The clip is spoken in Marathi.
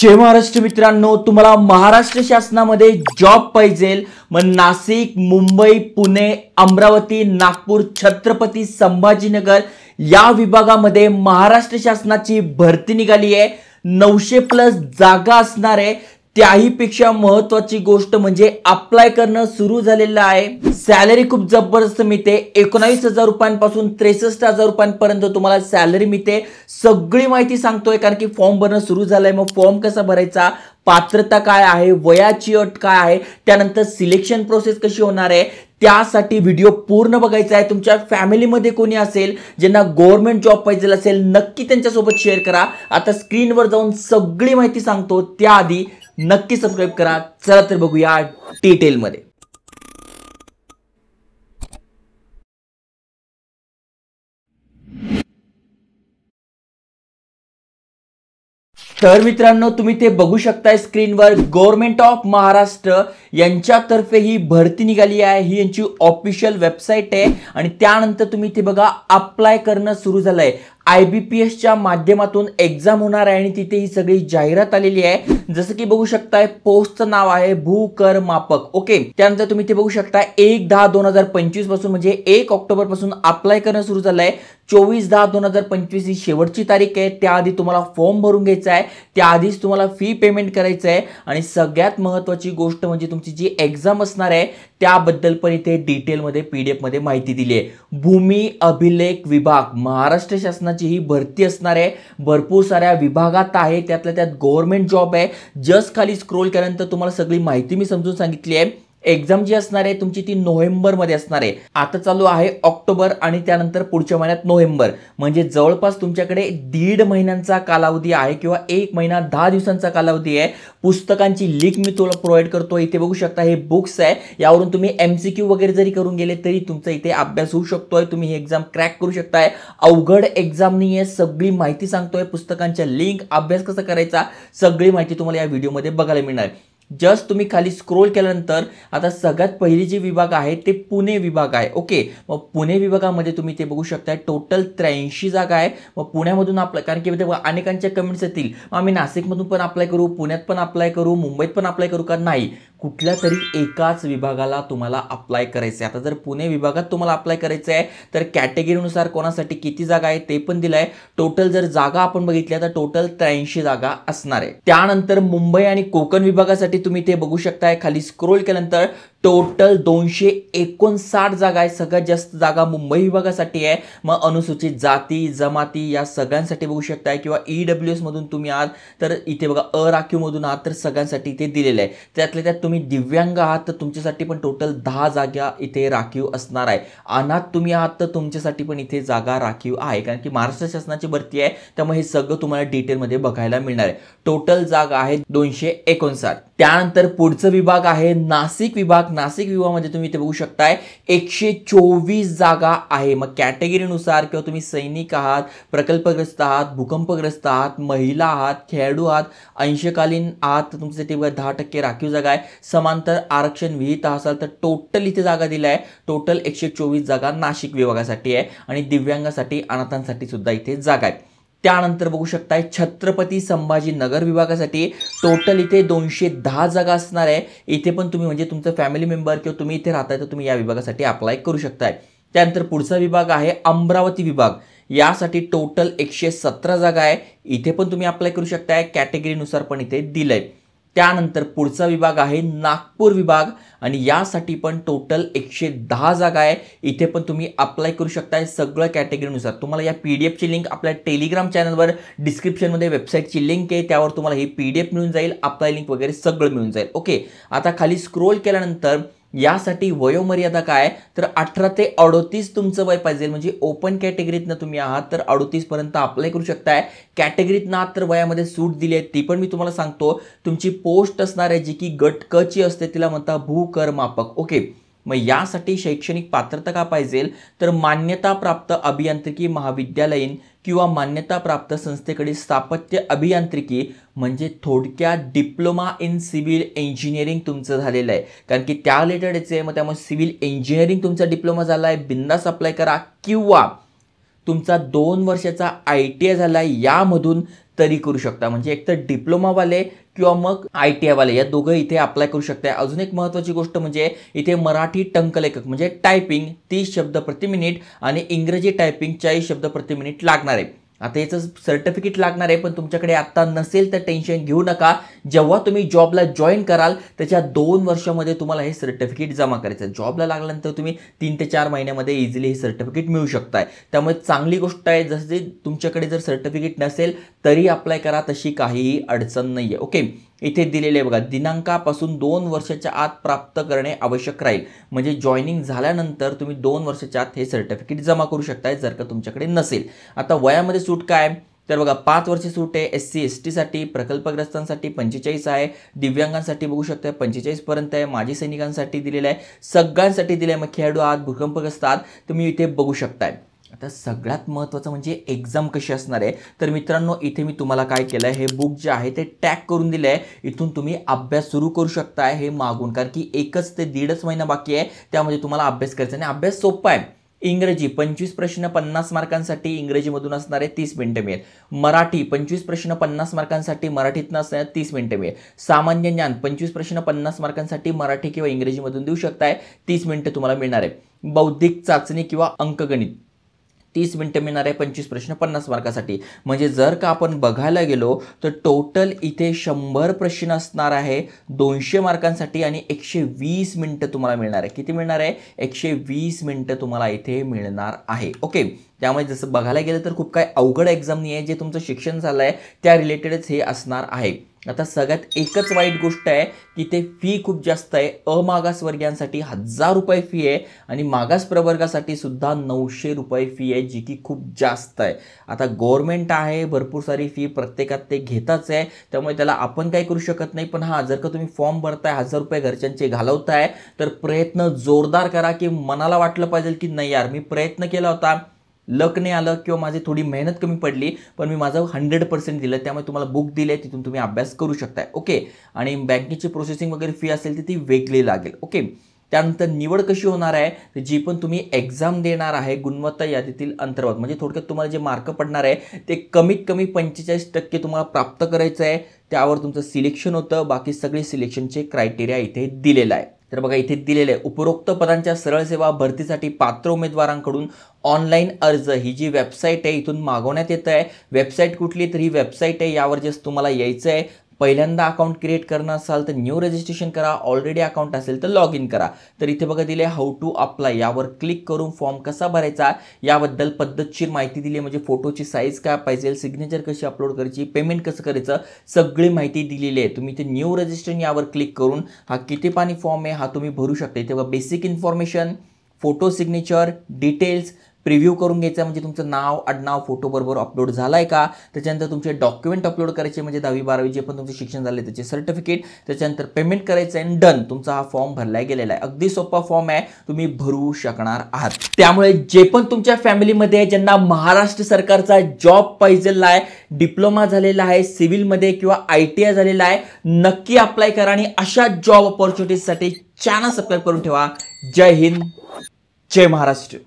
जय महाराष्ट्र मित्रांनो, तुम्हाला महाराष्ट्र शासनामध्ये जॉब पाहिजे मग नाशिक, मुंबई, पुणे, अमरावती, नागपूर, छत्रपती संभाजीनगर या विभागामध्ये महाराष्ट्र शासनाची भरती निघाली आहे। 900 प्लस जागा असणार आहे। त्याही पेक्षा महत्त्वाची गोष्ट म्हणजे अप्लाय करणं सुरू झालेलं आहे। सॅलरी खूप जबरदस्त मिळते। 19,000 रुपयांपासून 63,000 रुपयांपर्यंत तुम्हाला सॅलरी मिळते। सगळी माहिती सांगतोय कारण की फॉर्म भरणं सुरू झालंय। मग फॉर्म कसा भरायचा, पात्रता काय आहे, वयाची अट काय आहे, त्यानंतर सिलेक्शन प्रोसेस कशी होणार आहे, त्यासाठी व्हिडिओ पूर्ण बघायचा आहे। तुमच्या फॅमिलीमध्ये कोणी असेल ज्यांना गव्हर्नमेंट जॉब पाहिजे असेल, नक्की त्यांच्यासोबत शेअर करा। आता स्क्रीनवर जाऊन सगळी माहिती सांगतो, त्याआधी नक्की सबस्क्राइब करा। चला तर बघूया डिटेल मध्ये। तर मित्रांनो, तुम्ही ते बघू शकताय स्क्रीनवर, गव्हर्नमेंट ऑफ महाराष्ट्र यांच्यातर्फे ही भरती निघाली आहे। ही यांची ऑफिशियल वेबसाईट आहे आणि त्यानंतर तुम्ही ते बघा अप्लाय करणं सुरू झालंय। IBPS च्या माध्यमातून एग्जाम होणार आहे आणि तिथे ही सगळी जाहिरात आलेली आहे। जसं की बघू शकताय, पोस्टचं नाव आहे भूकर मापक। ओके, त्यानंतर तुम्ही ते बघू शकताय 1/10/2025 पासून म्हणजे 1 ऑक्टोबर पासून अप्लाय करणं सुरू झालंय। 24/10/2025 ही शेवटची तारीख आहे। त्याआधी तुम्हाला फॉर्म भरून घ्यायचा आहे, त्याआधीच तुम्हाला फी पेमेंट करायचं आहे आणि सगळ्यात महत्त्वाची गोष्ट म्हणजे तुमची जी एग्जाम असणार आहे त्याबद्दल पण इथे डिटेल मध्ये PDF मध्ये माहिती दिली आहे। भूमी अभिलेख विभाग महाराष्ट्र शासनाची ही भरती असणार आहे। भरपूर साऱ्या विभागात आहे, त्यातल्या त्यात गव्हर्नमेंट जॉब आहे। जस्ट खाली स्क्रोल केल्यानंतर तुम्हाला सगळी माहिती मी समजून सांगितली आहे। एग्जाम जी असणार आहे तुमची ती नोव्हेंबर मध्ये असणार आहे। आता चालू आहे ऑक्टोबर आणि त्यानंतर पुढच्या महिन्यात नोव्हेंबर, म्हणजे जवळपास तुमच्याकडे 1.5 महिन्यांचा कालावधी आहे किंवा 1 महिना 10 दिवसांचा कालावधी आहे। पुस्तकांची लिंक मी तुम्हाला प्रोव्हाइड करतो। इथे बघू शकता हे बुक्स आहे, यावरून तुम्ही MCQ वगैरे जरी करून गेले तरी तुमचा इथे अभ्यास होऊ शकतोय। तुम्ही ही एग्जाम क्रॅक करू शकताय। अवघड एग्जाम नाहीये, सगळी माहिती सांगतोय। पुस्तकांच्या लिंक, अभ्यास कसा करायचा, सगळी माहिती तुम्हाला या व्हिडिओमध्ये बघायला मिळणार आहे। जस्ट तुम्ही खाली स्क्रोल केल्यानंतर आता सगळ्यात पहिली जी विभाग आहे ते पुणे विभाग आहे। ओके, मग पुणे विभागामध्ये तुम्ही ते बघू शकता टोटल 83 जागा आहे। मग पुण्यामधून अप्लाय, कारण की अनेकांच्या कमेंट्स येतील आम्ही नाशिकमधून पण अप्लाय करू, पुण्यात पण अप्लाय करू, मुंबईत पण अप्लाय करू का? नाही, कुठल्या तरी एकाच विभागाला तुम्हाला अप्लाय करायचं आहे। आता जर पुणे विभागात तुम्हाला अप्लाय करायचं आहे तर कॅटेगरीनुसार कोणासाठी किती जागा आहे ते पण दिलंय। टोटल जर जागा आपण बघितल्या तर टोटल 83 जागा असणार आहे। त्यानंतर मुंबई आणि कोकण विभागासाठी तुम्ही ते बघू शकताय, खाली स्क्रोल केल्यानंतर टोटल 259 जागा आहे। सगळ्यात जास्त जागा मुंबई विभागासाठी आहे। मग अनुसूचित जाती जमाती या सगळ्यांसाठी बघू शकताय, किंवा EWS मधून तुम्ही आहात तर इथे बघा अराखीव मधून आहात तर सगळ्यांसाठी इथे दिलेलं आहे। त्यातल्या त्यात तुम्ही दिव्यांग आहात तर तुमच्यासाठी पण टोटल 10 जागा इथे राखीव असणार आहे। अनाथ तुम्ही आहात तर तुमच्यासाठी पण इथे जागा राखीव आहे, कारण की महाराष्ट्र शासनाची भरती आहे त्यामुळे हे सगळं तुम्हाला डिटेलमध्ये बघायला मिळणार आहे। टोटल जागा आहे 259। त्यानंतर पुढचा विभाग आहे नाशिक विभाग। नाशिक विभागामध्ये तुम्ही इथे बघू शकताय 124 जागा आहे। मग कॅटेगरीनुसार किंवा तुम्ही सैनिक आहात, प्रकल्पग्रस्त आहात, भूकंपग्रस्त आहात, महिला आहात, खेळाडू आहात, अंशकालीन आहात तर तुमच्यासाठी 10% राखीव जागा आहे। समांतर आरक्षण विहित असाल तर टोटल इथे जागा दिल्या आहे। टोटल 124 जागा नाशिक विभागासाठी आहे आणि दिव्यांगासाठी, अनाथांसाठी सुद्धा इथे जागा आहे। त्यानंतर बघू शकताय छत्रपती संभाजीनगर विभागासाठी टोटल इथे 210 जागा असणार आहे। इथे पण तुम्ही म्हणजे तुमचं फॅमिली मेंबर किंवा तुम्ही इथे राहताय तर तुम्ही या विभागासाठी अप्लाय करू शकताय। त्यानंतर पुढचा विभाग आहे अमरावती विभाग। यासाठी टोटल 117 जागा आहे। इथे पण तुम्ही अप्लाय करू शकताय, कॅटेगरीनुसार पण इथे दिलंय। त्यानंतर पुढचा विभाग आहे नागपूर विभाग आणि यासाठी पण टोटल 110 जागा आहे। इथे पण तुम्ही अप्लाय करू शकताय सगळं कॅटेगरीनुसार। तुम्हाला या PDF ची लिंक आपल्या टेलिग्राम चॅनलवर डिस्क्रिप्शनमध्ये वेबसाईटची लिंक आहे, त्यावर तुम्हाला ही PDF मिळून जाईल, अप्लाय लिंक वगैरे सगळं मिळून जाईल। ओके, आता खाली स्क्रोल केल्यानंतर यासाठी वयोमर्यादा काय तर 18 ते 38 तुमचं वय पाहिजे, म्हणजे ओपन कॅटेगरीतनं तुम्ही आहात तर 38 पर्यंत अप्लाय करू शकताय। कॅटेगरीतनं आहात तर वयामध्ये सूट दिली आहे, ती पण मी तुम्हाला सांगतो। तुमची पोस्ट असणार आहे जी की गट क ची असते, तिला म्हणता भूकर मापक। ओके, मग यासाठी शैक्षणिक पात्रता का पाहिजे तर मान्यताप्राप्त अभियांत्रिकी महाविद्यालयीन किंवा मान्यताप्राप्त संस्थेकडे स्थापत्य अभियांत्रिकी म्हणजे थोडक्यात डिप्लोमा इन सिव्हिल इंजिनिअरिंग तुमचं झालेलं आहे, कारण की त्या रिलेटेडच आहे। मग त्यामुळे सिव्हिल इंजिनिअरिंग तुमचा डिप्लोमा झाला आहे, बिंदास अप्लाय करा। किंवा तुमचा 2 वर्षाचा ITI झाला यामधून तरी करू शकता. म्हणजे एक तर डिप्लोमावाले किंवा मग ITI वाले या दोघं इथे अप्लाय करू शकता. अजून एक महत्त्वाची गोष्ट म्हणजे इथे मराठी टंकलेखक म्हणजे टायपिंग 30 शब्द प्रति मिनिट आणि इंग्रजी टायपिंग 40 शब्द प्रति मिनिट लागणार आहे. आता याचं सर्टिफिकेट लागणार आहे, पण तुमच्याकडे आता नसेल तर टेन्शन घेऊ नका. जेव्हा तुम्ही जॉबला जॉईन कराल त्याच्या 2 वर्षामध्ये तुम्हाला हे सर्टिफिकेट जमा करायचं आहे. जॉबला लागल्यानंतर तुम्ही 3 ते 4 महिन्यामध्ये इझिली हे सर्टिफिकेट मिळू शकताय. त्यामुळे चांगली गोष्ट आहे. जसे तुमच्याकडे जर सर्टिफिकेट नसेल तरी अप्लाय करा, तशी काहीही अडचण नाही आहे. ओके, इथे दिलेले बघा, दिनांकापासून 2 वर्षाच्या आत प्राप्त करणे आवश्यक राहील. म्हणजे जॉईनिंग झाल्यानंतर तुम्ही 2 वर्षाच्या आत हे सर्टिफिकेट जमा करू शकताय जर का तुमच्याकडे नसेल. आता वयामध्ये सूट काय तर बघा 5 वर्ष सूट आहे. SC ST साठी, प्रकल्पग्रस्तांसाठी 45 आहे, दिव्यांगांसाठी बघू शकता 45 पर्यंत आहे, माजी सैनिकांसाठी दिलेलं आहे, सगळ्यांसाठी दिलं आहे. मग खेळाडू आहात, भूकंपग्रस्त आहात, तुम्ही इथे बघू शकताय. आता सगळ्यात महत्त्वाचं म्हणजे एक्झाम कशी असणार आहे. तर मित्रांनो इथे मी तुम्हाला काय केलं आहे, हे बुक जे आहे ते टॅग करून दिलं आहे. इथून तुम्ही अभ्यास सुरू करू शकताय हे मागून, कारण की 1 ते 1.5 महिना बाकी आहे. त्यामध्ये तुम्हाला अभ्यास करायचा आणि अभ्यास सोपा आहे. इंग्रजी 25 प्रश्न 50 मार्कांसाठी इंग्रजीमधून असणारे 30 मिनिटं मिळेल. मराठी 25 प्रश्न 50 मार्कांसाठी मराठीतनं असणारे 30 मिनिटं मिळेल. सामान्य ज्ञान 25 प्रश्न 50 मार्कांसाठी मराठी किंवा इंग्रजीमधून देऊ शकताय, 30 मिनिटं तुम्हाला मिळणार आहे. बौद्धिक चाचणी किंवा अंकगणित 30 मिनिटं मिळणार आहे, 25 प्रश्न 50 मार्कासाठी. म्हणजे जर का आपण बघायला गेलो तर टोटल इथे 100 प्रश्न असणार आहे 200 मार्कांसाठी आणि 120 मिनिटं तुम्हाला मिळणार आहे. किती मिळणार आहे? 120 मिनिटं तुम्हाला इथे मिळणार आहे. ओके, त्यामुळे जसं बघायला गेलं तर खूप काय अवघड एक्झाम नाही आहे. जे तुमचं शिक्षण झालं आहे त्या रिलेटेडच हे असणार आहे. आता सगळ्यात एकच वाईट गोष्ट आहे की ते फी खूप जास्त आहे. अमागासवर्गीयांसाठी 1000 रुपये फी आहे आणि मागास प्रवर्गासाठी सुद्धा 900 रुपये फी आहे, जी की खूप जास्त आहे. आता गव्हर्नमेंट आहे, भरपूर सारी फी प्रत्येकात ते घेताच आहे, त्यामुळे त्याला आपण काही करू शकत नाही. पण हां, जर का तुम्ही फॉर्म भरताय 1000 रुपये घरच्यांचे घालवताय तर प्रयत्न जोरदार करा, की मनाला वाटलं पाहिजे की नाही यार मी प्रयत्न केला होता, लक नाही आलं किंवा माझी थोडी मेहनत कमी पडली, पण मी माझं 100% दिलं. त्यामुळे तुम्हाला बुक दिले, तिथून तुम्ही अभ्यास करू शकताय. ओके, आणि बँकेची प्रोसेसिंग वगैरे फी असेल तर ती वेगळी लागेल. ओके, त्यानंतर निवड कशी होणार आहे, तर जी पण तुम्ही एक्झाम देणार आहे गुणवत्ता यादीतील अंतर्गत, म्हणजे थोडक्यात तुम्हाला जे मार्क पडणार आहे ते कमीत कमी 45% तुम्हाला प्राप्त करायचं आहे. त्यावर तुमचं सिलेक्शन होतं. बाकी सगळे सिलेक्शनचे क्रायटेरिया इथे दिलेला आहे. तर बघा इथे दिलेलं आहे, उपरोक्त पदांच्या सरळ सेवा भरतीसाठी पात्र उमेदवारांकडून ऑनलाईन अर्ज ही जी वेबसाईट आहे इथून मागवण्यात येत आहे. वेबसाईट कुठली तर ही वेबसाईट आहे, यावर जस्ट तुम्हाला यायचं आहे. पहिल्यांदा अकाउंट क्रिएट करणं असाल तर न्यू रजिस्ट्रेशन करा, ऑलरेडी अकाउंट असेल तर लॉग इन करा. तर इथे बघा दिले हाऊ टू अप्लाय, यावर क्लिक करून फॉर्म कसा भरायचा याबद्दल पद्धतशीर माहिती दिली. म्हणजे फोटोची साईज काय पाहिजे, सिग्नेचर कशी अपलोड करायची, पेमेंट कसं करायचं, सगळी माहिती दिलेली आहे. तुम्ही इथे न्यू रजिस्ट्रेशन यावर क्लिक करून हा किती पानी फॉर्म आहे हा तुम्ही भरू शकता. इथे बघा basic information, photo signature, details preview करून घ्यायचा, म्हणजे तुमचं नाव आडनाव फोटो बरोबर अपलोड झालाय का. त्याच्यानंतर तुमचे डॉक्युमेंट अपलोड करायचे, म्हणजे 10वी 12वी जे पण तुमचं शिक्षण झाले त्याचे सर्टिफिकेट. त्याच्यानंतर पेमेंट करायचं आहे, डन, तुमचा हा फॉर्म भरला गेलेला आहे. अगदी सोपा फॉर्म आहे, तुम्ही भरू शकणार आहात. त्यामुळे जे पण तुमच्या फॅमिलीमध्ये आहे ज्यांना महाराष्ट्र सरकारचा जॉब पाहिजेला आहे, डिप्लोमा झालेला आहे सिव्हिलमध्ये किंवा ITI झालेला आहे, नक्की अप्लाय करा आणि अशा जॉब ऑपॉर्च्युनिटीजसाठी चॅनल सबस्क्राईब करून ठेवा. जय हिंद, जय महाराष्ट्र.